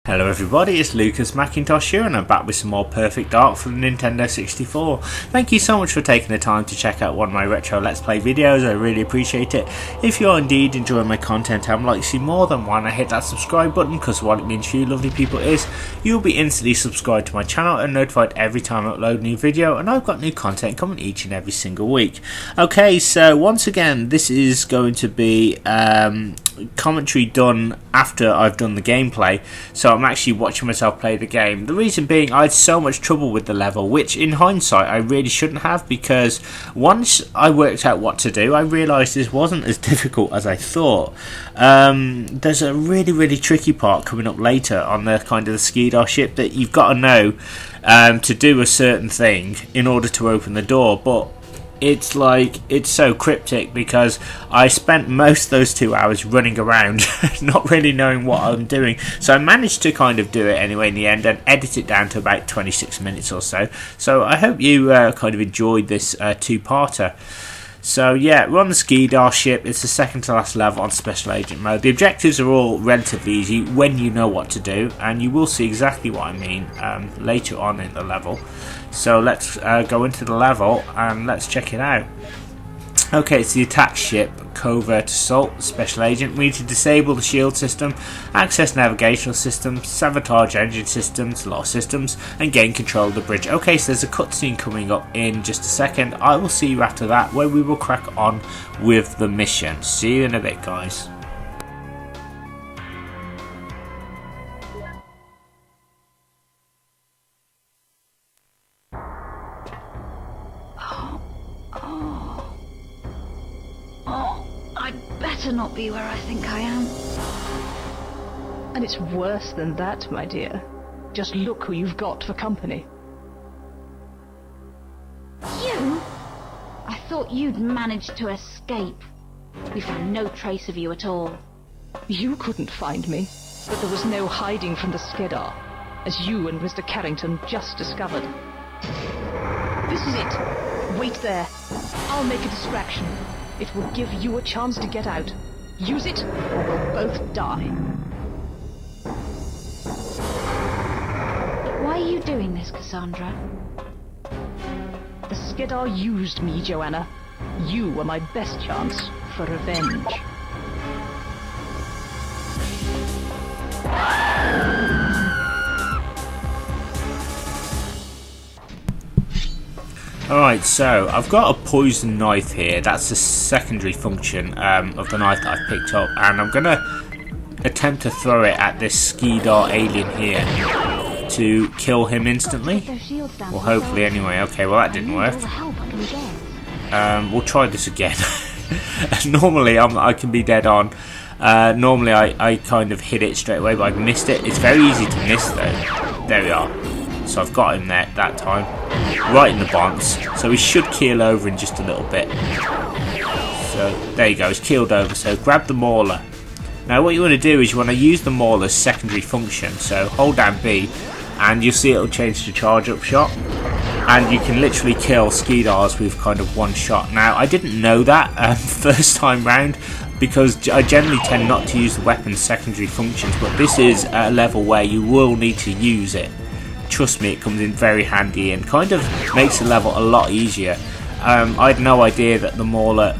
Hello everybody, it's Lucas Mackintosh here and I'm back with some more Perfect Dark for the Nintendo 64. Thank you so much for taking the time to check out one of my retro Let's Play videos, I really appreciate it. If you are indeed enjoying my content and would like to see more, then why not hit that subscribe button, because what it means to you lovely people is you'll be instantly subscribed to my channel and notified every time I upload a new video, and I've got new content coming each and every single week. Okay, so once again this is going to be commentary done after I've done the gameplay, so I'm actually watching myself play the game. The reason being, I had so much trouble with the level, which in hindsight I really shouldn't have, because once I worked out what to do I realised this wasn't as difficult as I thought. There's a really tricky part coming up later on the kind of the Skidar ship that you've got to know to do a certain thing in order to open the door, but it's so cryptic because I spent most of those 2 hours running around not really knowing what I'm doing, so I managed to kind of do it anyway in the end and edit it down to about 26 minutes or so. So I hope you kind of enjoyed this two-parter. So yeah, we're on the Skidar ship. It's the second to last level on Special Agent mode. The objectives are all relatively easy when you know what to do, and you will see exactly what I mean later on in the level. So let's go into the level and let's check it out. Okay, it's the attack ship, Covert Assault, Special Agent. We need to disable the shield system, access navigational systems, sabotage engine systems, a lot of systems, and gain control of the bridge. Okay, so there's a cutscene coming up in just a second. I will see you after that, where we will crack on with the mission. See you in a bit, guys. Better not be where I think I am. And it's worse than that, my dear. Just look who you've got for company. You? I thought you'd managed to escape. We found no trace of you at all. You couldn't find me, but there was no hiding from the Skidar, as you and Mr. Carrington just discovered. This is it. Wait there. I'll make a distraction. It will give you a chance to get out. Use it, or we'll both die. Why are you doing this, Cassandra? The Skidar used me, Joanna. You were my best chance for revenge. Alright, so I've got a poison knife here. That's the secondary function of the knife that I've picked up, and I'm going to attempt to throw it at this Skidar alien here to kill him instantly. Well, hopefully anyway. Okay, well that didn't work. We'll try this again. Normally I can be dead on. Normally I kind of hit it straight away, but I missed it. It's very easy to miss though. There we are. So I've got him there that time, right in the bonds, so he should keel over in just a little bit. So there you go, he's keeled over, so grab the mauler. Now what you want to do is you want to use the mauler's secondary function, so hold down B and you'll see it'll change to charge up shot, and you can literally kill Skidars with kind of one shot. Now I didn't know that first time round, because I generally tend not to use the weapon's secondary functions, but this is a level where you will need to use it. Trust me, it comes in very handy and kind of makes the level a lot easier. I had no idea that the mauler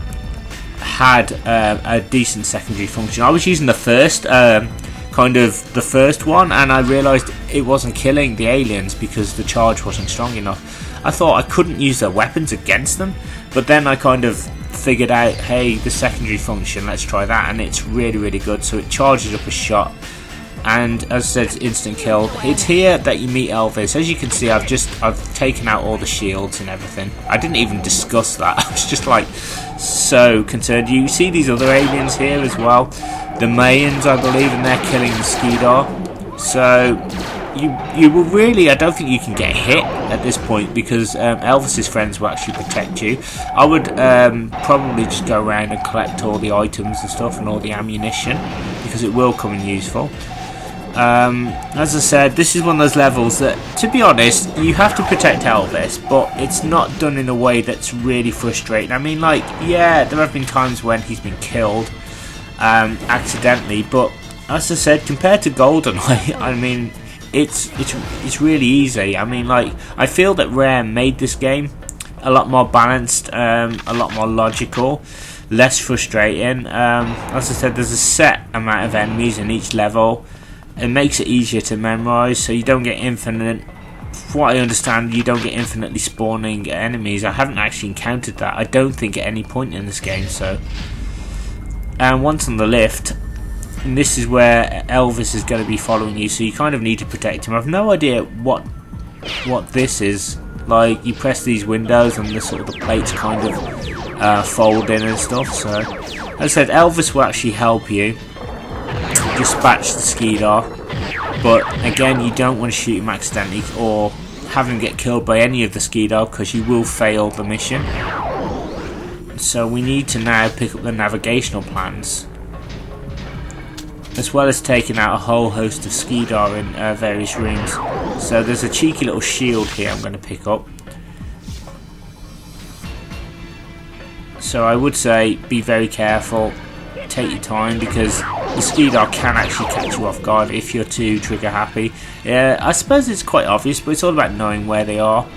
had a decent secondary function. I was using the first the first one, and I realised it wasn't killing the aliens because the charge wasn't strong enough. I thought I couldn't use their weapons against them, but then I kind of figured out, hey, the secondary function, let's try that, and it's really good. So it charges up a shot, and as I said, it's instant kill. It's here that you meet Elvis. As you can see, I've taken out all the shields and everything. I didn't even discuss that. I was just like so concerned. You see these other aliens here as well, the Mayans I believe, and they're killing the Skidar. So you will really, I don't think you can get hit at this point, because Elvis's friends will actually protect you. I would probably just go around and collect all the items and stuff and all the ammunition, because it will come in useful. As I said, this is one of those levels that, to be honest, you have to protect Elvis, but it's not done in a way that's really frustrating. I mean, like, yeah, there have been times when he's been killed accidentally, but as I said, compared to GoldenEye, I mean, it's really easy. I mean, like, I feel that Rare made this game a lot more balanced, a lot more logical, less frustrating. As I said, there's a set amount of enemies in each level. It makes it easier to memorize, so you don't get infinite. From what I understand, you don't get infinitely spawning enemies. I haven't actually encountered that, I don't think, at any point in this game. So, and once on the lift, and this is where Elvis is going to be following you, so you kind of need to protect him. I've no idea what this is. Like, you press these windows and the sort of the plates kind of fold in and stuff. So, as I said, Elvis will actually help you dispatch the Skeedar. But again, you don't want to shoot him accidentally or have him get killed by any of the Skeedar, because you will fail the mission. So we need to now pick up the navigational plans, as well as taking out a whole host of Skeedar in various rooms. So there's a cheeky little shield here I'm going to pick up. So I would say be very careful, take your time, because the Skeedar can actually catch you off guard if you're too trigger happy. Yeah, I suppose it's quite obvious, but it's all about knowing where they are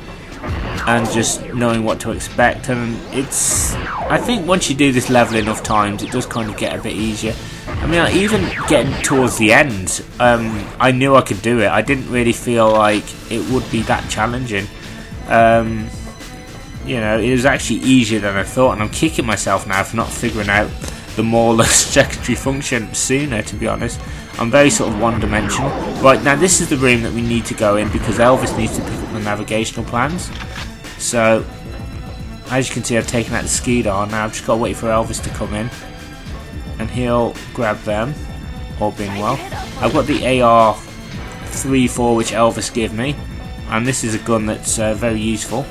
and just knowing what to expect. And it's, I think once you do this level enough times, it does kind of get a bit easier. I mean, like, even getting towards the end, I knew I could do it. I didn't really feel like it would be that challenging. You know, it was actually easier than I thought, and I'm kicking myself now for not figuring out the Mauler secondary function sooner, to be honest. I'm very sort of one-dimensional. Right, now this is the room that we need to go in, because Elvis needs to pick up the navigational plans. So, as you can see, I've taken out the Skeedar. Now I've just got to wait for Elvis to come in, and he'll grab them, all being well. I've got the AR-34 which Elvis gave me, and this is a gun that's very useful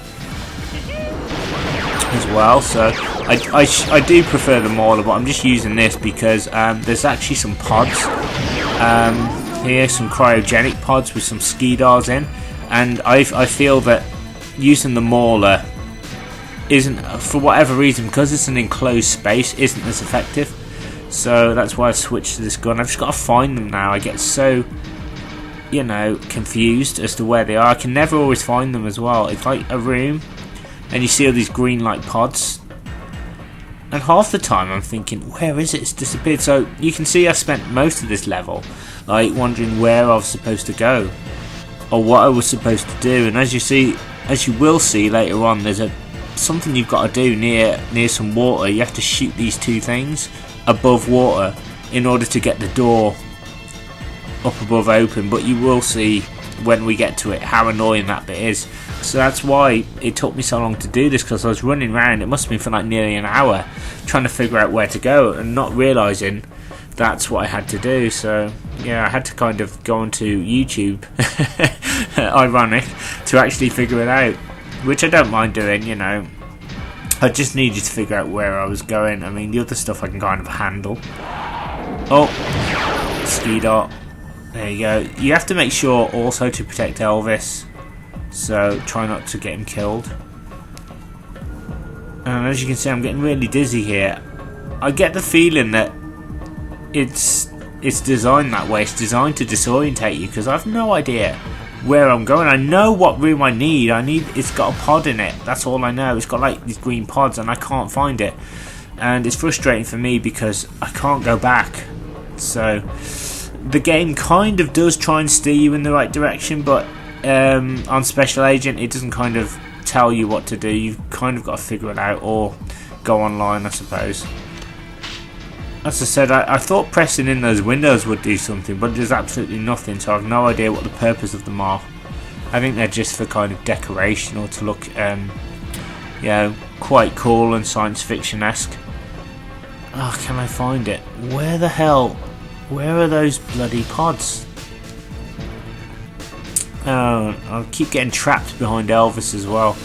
as well. So I do prefer the Mauler, but I'm just using this because there's actually some pods here, some cryogenic pods with some Skeedars in, and I feel that using the Mauler isn't, for whatever reason, because it's an enclosed space, isn't as effective. So that's why I've switched to this gun. I've just got to find them now. I get so, you know, confused as to where they are. I can never always find them as well. It's like a room and you see all these green light pods, and half the time I'm thinking, where is it? It's disappeared. So you can see I spent most of this level like wondering where I was supposed to go or what I was supposed to do. And as you will see later on, there's something you've got to do near some water. You have to shoot these two things above water in order to get the door up above open, but you will see when we get to it how annoying that bit is. So that's why it took me so long to do this, because I was running around, it must have been for like nearly an hour, trying to figure out where to go and not realising that's what I had to do. So yeah, I had to kind of go onto YouTube, ironic, to actually figure it out, which I don't mind doing, you know. I just needed to figure out where I was going. I mean, the other stuff I can kind of handle. Oh, Skeedar. There you go. You have to make sure also to protect Elvis, so try not to get him killed. And as you can see, I'm getting really dizzy here. I get the feeling that it's designed that way. It's designed to disorientate you, because I have no idea where I'm going. I know what room I need. It's got a pod in it. That's all I know. It's got like these green pods, and I can't find it. And it's frustrating for me because I can't go back. So the game kind of does try and steer you in the right direction, but on Special Agent it doesn't kind of tell you what to do. You've kind of got to figure it out or go online, I suppose. As I said, I thought pressing in those windows would do something, but there's absolutely nothing, so I have no idea what the purpose of them are. I think they're just for kind of decoration or to look, you know, quite cool and science fiction-esque. Oh, can I find it? Where the hell? Where are those bloody pods? Oh, I keep getting trapped behind Elvis as well.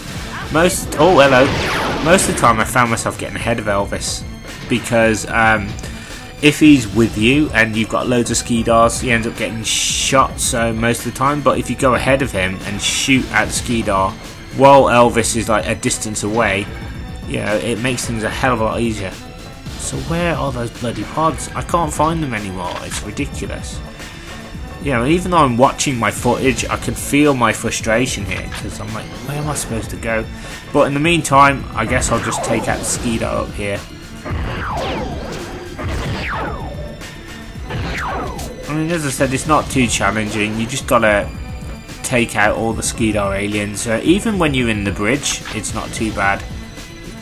Oh, hello. Most of the time I found myself getting ahead of Elvis, because if he's with you and you've got loads of Skeedars, he ends up getting shot, so most of the time. But if you go ahead of him and shoot at the Skeedar while Elvis is like a distance away, you know, it makes things a hell of a lot easier. So where are those bloody pods? I can't find them anymore. It's ridiculous. You know, even though I'm watching my footage, I can feel my frustration here, because I'm like, where am I supposed to go? But in the meantime, I guess I'll just take out the Skeetar up here. I mean, as I said, it's not too challenging. You just gotta take out all the Skeetar aliens. Even when you're in the bridge, it's not too bad.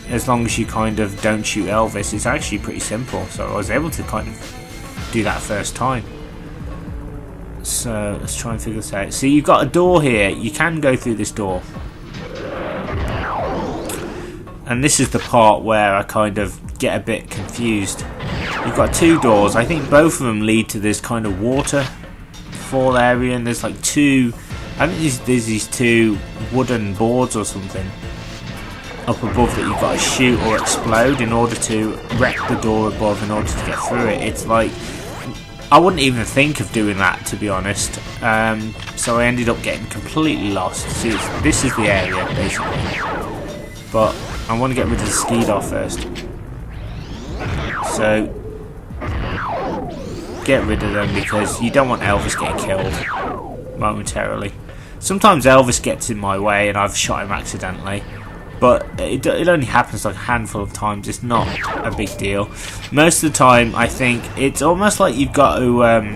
As long as you kind of don't shoot Elvis, it's actually pretty simple. So I was able to kind of do that first time. So let's try and figure this out. So you've got a door here. You can go through this door. And this is the part where I kind of get a bit confused. You've got two doors. I think both of them lead to this kind of waterfall area, and there's like two, I think there's these two wooden boards or something up above that you've got to shoot or explode in order to wreck the door above in order to get through it. It's like, I wouldn't even think of doing that, to be honest. So I ended up getting completely lost. See, this is the area basically, but I want to get rid of the Skeetar first. So get rid of them, because you don't want Elvis getting killed momentarily. Sometimes Elvis gets in my way and I've shot him accidentally, but it only happens like a handful of times. It's not a big deal. Most of the time, I think it's almost like you've got to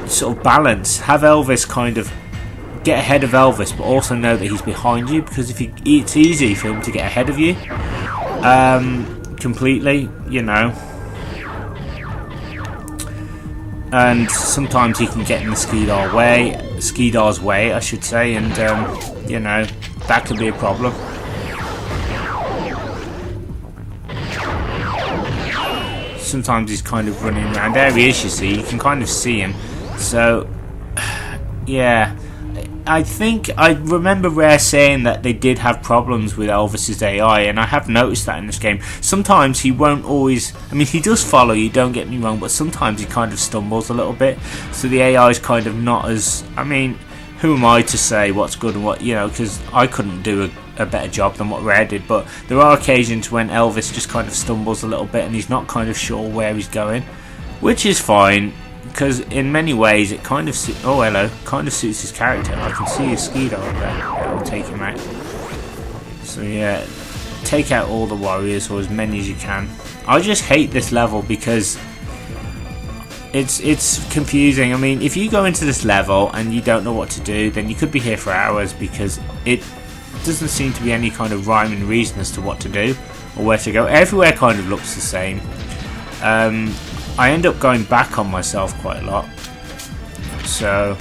sort of balance, have Elvis kind of get ahead of Elvis, but also know that he's behind you, because if it's easy for him to get ahead of you completely, you know. And sometimes he can get in the Skeetar's way, I should say, and you know, that could be a problem. Sometimes he's kind of running around. There he is, you see. You can kind of see him. So, yeah. I think I remember Rare saying that they did have problems with Elvis's AI, and I have noticed that in this game. Sometimes he won't always, I mean, he does follow you, don't get me wrong, but sometimes he kind of stumbles a little bit, so the AI is kind of not as, I mean, who am I to say what's good and what, you know, because I couldn't do a better job than what Rare did, but there are occasions when Elvis just kind of stumbles a little bit and he's not kind of sure where he's going, which is fine. Because in many ways it kind of kind of suits his character. I can see his Skeetar up there. I'll take him out. So yeah, take out all the warriors, or as many as you can. I just hate this level because it's confusing. I mean, if you go into this level and you don't know what to do, then you could be here for hours, because it doesn't seem to be any kind of rhyme and reason as to what to do or where to go. Everywhere kind of looks the same. I end up going back on myself quite a lot. So